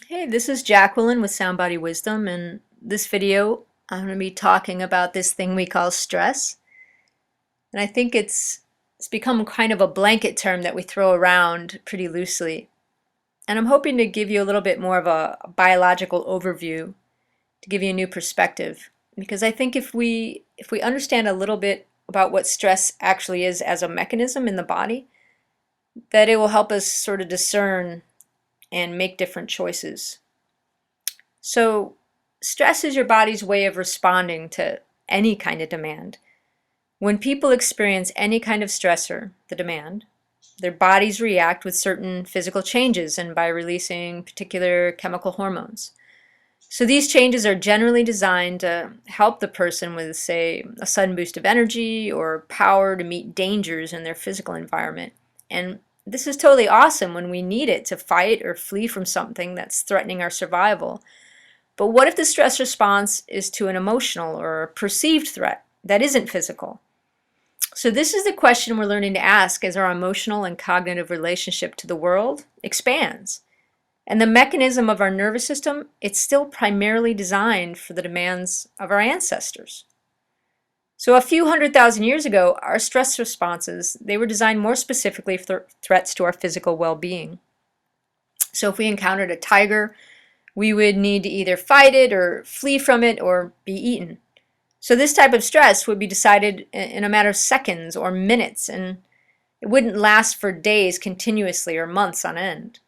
Hey, this is Jacqueline with Sound Body Wisdom, and this video I'm going to be talking about this thing we call stress. And I think it's become kind of a blanket term that we throw around pretty loosely. And I'm hoping to give you a little bit more of a biological overview to give you a new perspective. Because I think if we understand a little bit about what stress actually is as a mechanism in the body, that it will help us sort of discern and make different choices. So, stress is your body's way of responding to any kind of demand. When people experience any kind of stressor, the demand, their bodies react with certain physical changes and by releasing particular chemical hormones. So these changes are generally designed to help the person with, say, a sudden boost of energy or power to meet dangers in their physical environment. And this is totally awesome when we need it to fight or flee from something that's threatening our survival. But what if the stress response is to an emotional or perceived threat that isn't physical? So this is the question we're learning to ask as our emotional and cognitive relationship to the world expands. And the mechanism of our nervous system, it's still primarily designed for the demands of our ancestors. So a few 100,000 years ago, our stress responses, they were designed more specifically for threats to our physical well-being. So if we encountered a tiger, we would need to either fight it or flee from it or be eaten. So this type of stress would be decided in a matter of seconds or minutes, and it wouldn't last for days continuously or months on end.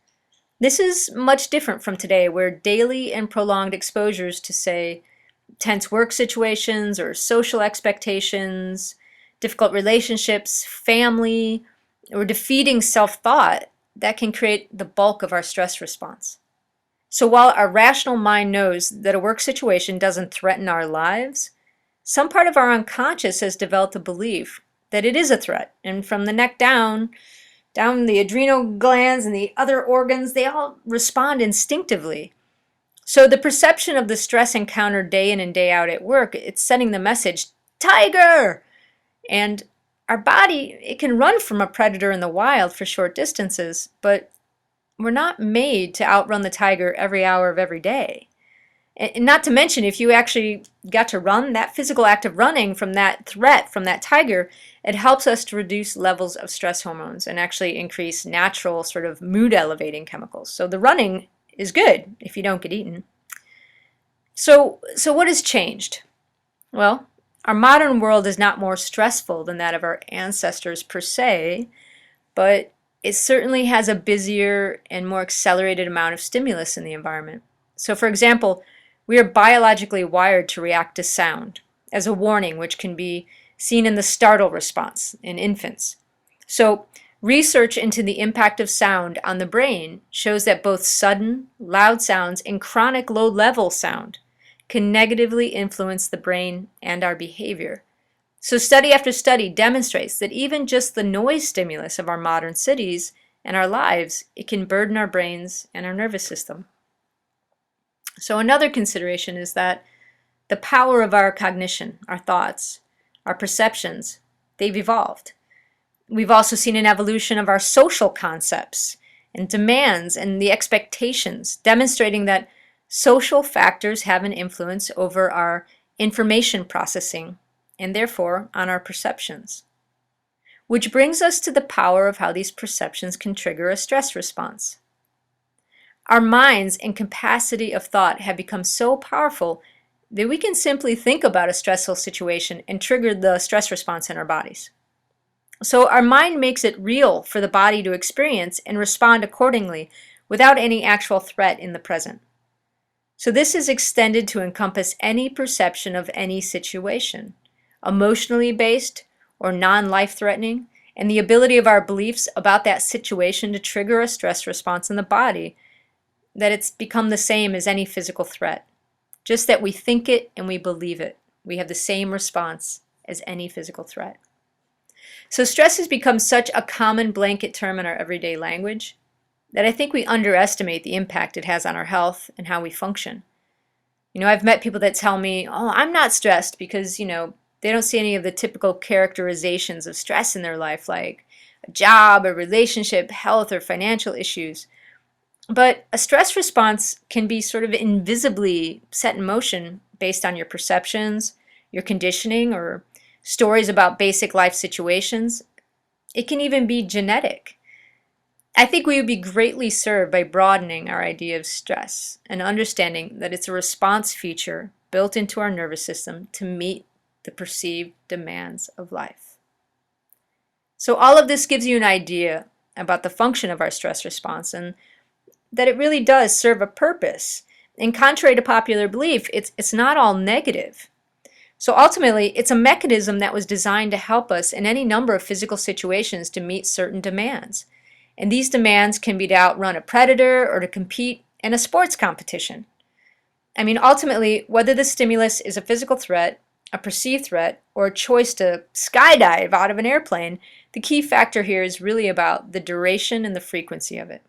This is much different from today, where daily and prolonged exposures to, say, tense work situations or social expectations, difficult relationships, family, or defeating self-thought, that can create the bulk of our stress response. So while our rational mind knows that a work situation doesn't threaten our lives, some part of our unconscious has developed a belief that it is a threat. And from the neck down the adrenal glands and the other organs, they all respond instinctively. So the perception of the stress encounter day in and day out at work, it's sending the message, tiger! And our body, it can run from a predator in the wild for short distances, but we're not made to outrun the tiger every hour of every day. And not to mention, if you actually got to run, that physical act of running from that threat, from that tiger, it helps us to reduce levels of stress hormones and actually increase natural sort of mood elevating chemicals. So the running is good if you don't get eaten. So what has changed? Well, our modern world is not more stressful than that of our ancestors per se, but it certainly has a busier and more accelerated amount of stimulus in the environment. So for example, we are biologically wired to react to sound as a warning, which can be seen in the startle response in infants. So research into the impact of sound on the brain shows that both sudden, loud sounds and chronic low-level sound can negatively influence the brain and our behavior. So study after study demonstrates that even just the noise stimulus of our modern cities and our lives, it can burden our brains and our nervous system. So another consideration is that the power of our cognition, our thoughts, our perceptions, they've evolved. We've also seen an evolution of our social concepts and demands and the expectations, demonstrating that social factors have an influence over our information processing and therefore on our perceptions. Which brings us to the power of how these perceptions can trigger a stress response. Our minds and capacity of thought have become so powerful that we can simply think about a stressful situation and trigger the stress response in our bodies. So our mind makes it real for the body to experience and respond accordingly without any actual threat in the present. So this is extended to encompass any perception of any situation, emotionally based or non-life-threatening, and the ability of our beliefs about that situation to trigger a stress response in the body, that it's become the same as any physical threat. Just that we think it and we believe it. We have the same response as any physical threat. So stress has become such a common blanket term in our everyday language that I think we underestimate the impact it has on our health and how we function. I've met people that tell me, oh, I'm not stressed because, they don't see any of the typical characterizations of stress in their life, like a job, a relationship, health, or financial issues. But a stress response can be sort of invisibly set in motion based on your perceptions, your conditioning, or stories about basic life situations. It can even be genetic. I think we would be greatly served by broadening our idea of stress and understanding that it's a response feature built into our nervous system to meet the perceived demands of life. So all of this gives you an idea about the function of our stress response and that it really does serve a purpose. And contrary to popular belief, it's not all negative. So ultimately, it's a mechanism that was designed to help us in any number of physical situations to meet certain demands. And these demands can be to outrun a predator or to compete in a sports competition. I mean, ultimately, whether the stimulus is a physical threat, a perceived threat, or a choice to skydive out of an airplane, the key factor here is really about the duration and the frequency of it.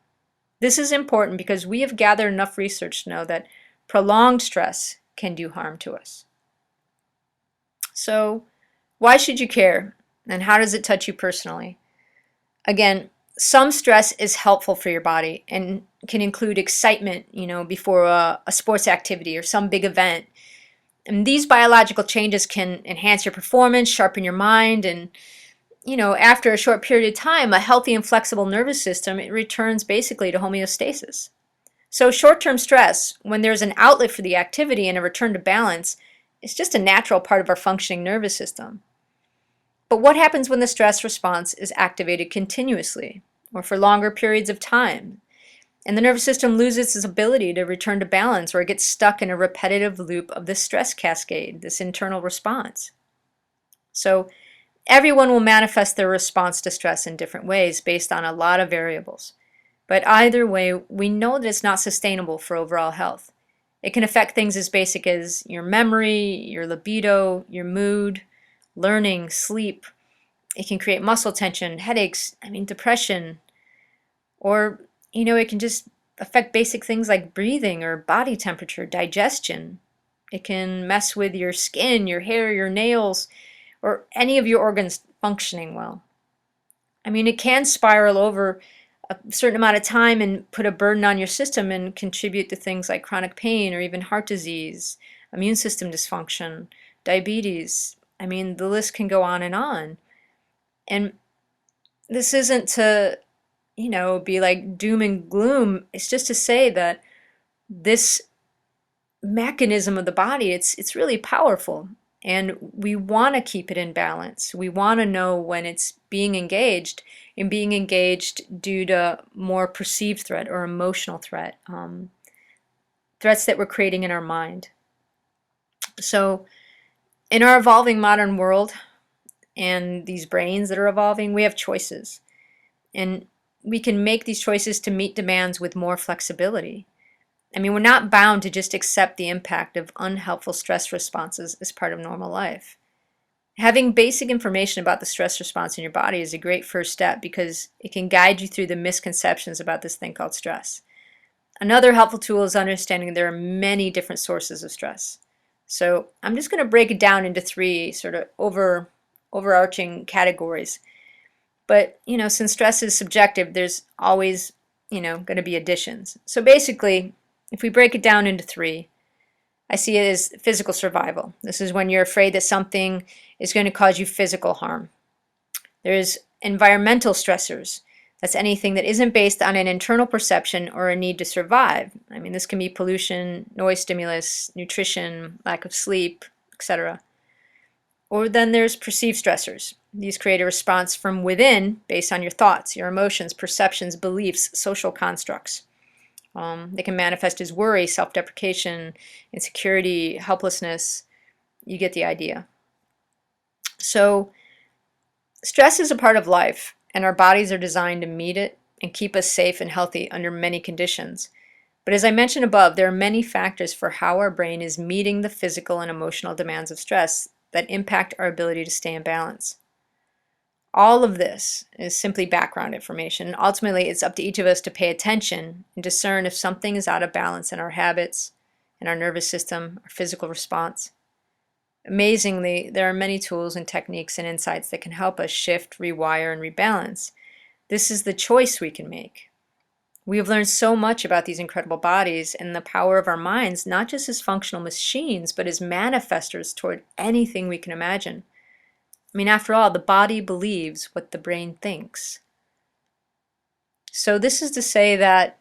This is important because we have gathered enough research to know that prolonged stress can do harm to us. So, why should you care? And how does it touch you personally? Again, some stress is helpful for your body and can include excitement, before a sports activity or some big event. And these biological changes can enhance your performance, sharpen your mind, and after a short period of time, a healthy and flexible nervous system, it returns basically to homeostasis. So short-term stress, when there's an outlet for the activity and a return to balance, is just a natural part of our functioning nervous system. But what happens when the stress response is activated continuously or for longer periods of time, and the nervous system loses its ability to return to balance, or it gets stuck in a repetitive loop of this stress cascade, this internal response? So everyone will manifest their response to stress in different ways based on a lot of variables. But either way, we know that it's not sustainable for overall health. It can affect things as basic as your memory, your libido, your mood, learning, sleep. It can create muscle tension, headaches, depression, or, it can just affect basic things like breathing or body temperature, digestion. It can mess with your skin, your hair, your nails, or any of your organs functioning well. It can spiral over a certain amount of time and put a burden on your system and contribute to things like chronic pain or even heart disease, immune system dysfunction, diabetes. The list can go on. And this isn't to, be like doom and gloom. It's just to say that this mechanism of the body, it's really powerful. And we want to keep it in balance. We want to know when it's being engaged and being engaged due to more perceived threat or emotional threat, threats that we're creating in our mind. So in our evolving modern world and these brains that are evolving, we have choices. And we can make these choices to meet demands with more flexibility. We're not bound to just accept the impact of unhelpful stress responses as part of normal life. Having basic information about the stress response in your body is a great first step because it can guide you through the misconceptions about this thing called stress. Another helpful tool is understanding there are many different sources of stress. So I'm just going to break it down into three sort of overarching categories. But, since stress is subjective, there's always, going to be additions. So basically, if we break it down into three, I see it as physical survival. This is when you're afraid that something is going to cause you physical harm. There's environmental stressors. That's anything that isn't based on an internal perception or a need to survive. This can be pollution, noise stimulus, nutrition, lack of sleep, etc. Or then there's perceived stressors. These create a response from within based on your thoughts, your emotions, perceptions, beliefs, social constructs. They can manifest as worry, self-deprecation, insecurity, helplessness. You get the idea. So stress is a part of life, and our bodies are designed to meet it and keep us safe and healthy under many conditions. But as I mentioned above, there are many factors for how our brain is meeting the physical and emotional demands of stress that impact our ability to stay in balance. All of this is simply background information, and ultimately it's up to each of us to pay attention and discern if something is out of balance in our habits, in our nervous system, our physical response. Amazingly, there are many tools and techniques and insights that can help us shift, rewire, and rebalance. This is the choice we can make. We have learned so much about these incredible bodies and the power of our minds, not just as functional machines, but as manifestors toward anything we can imagine. I mean, after all, the body believes what the brain thinks. So this is to say that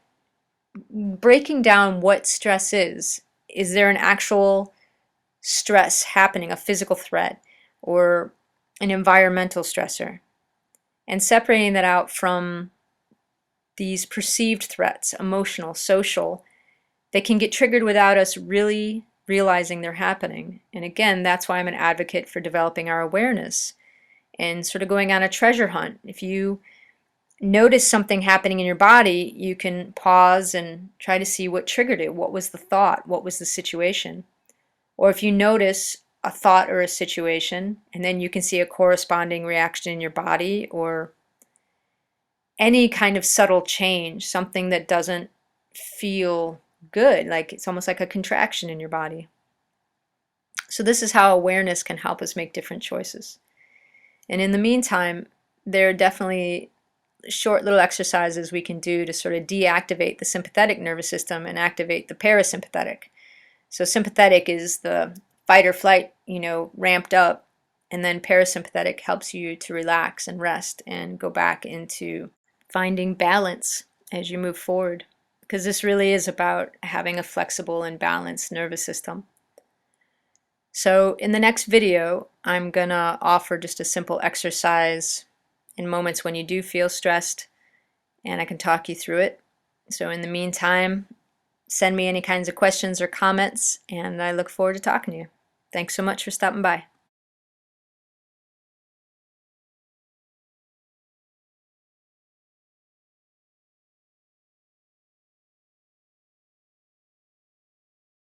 breaking down what stress is there an actual stress happening, a physical threat, or an environmental stressor? And separating that out from these perceived threats, emotional, social, that can get triggered without us really realizing they're happening. And again, that's why I'm an advocate for developing our awareness and sort of going on a treasure hunt. If you notice something happening in your body, you can pause and try to see what triggered it. What was the thought? What was the situation? Or if you notice a thought or a situation, and then you can see a corresponding reaction in your body or any kind of subtle change, something that doesn't feel good, like it's almost like a contraction in your body. So this is how awareness can help us make different choices. And in the meantime, there are definitely short little exercises we can do to sort of deactivate the sympathetic nervous system and activate the parasympathetic. So sympathetic is the fight or flight, ramped up, and then parasympathetic helps you to relax and rest and go back into finding balance as you move forward. Because this really is about having a flexible and balanced nervous system. So in the next video, I'm gonna offer just a simple exercise in moments when you do feel stressed, and I can talk you through it. So in the meantime, send me any kinds of questions or comments, and I look forward to talking to you. Thanks so much for stopping by.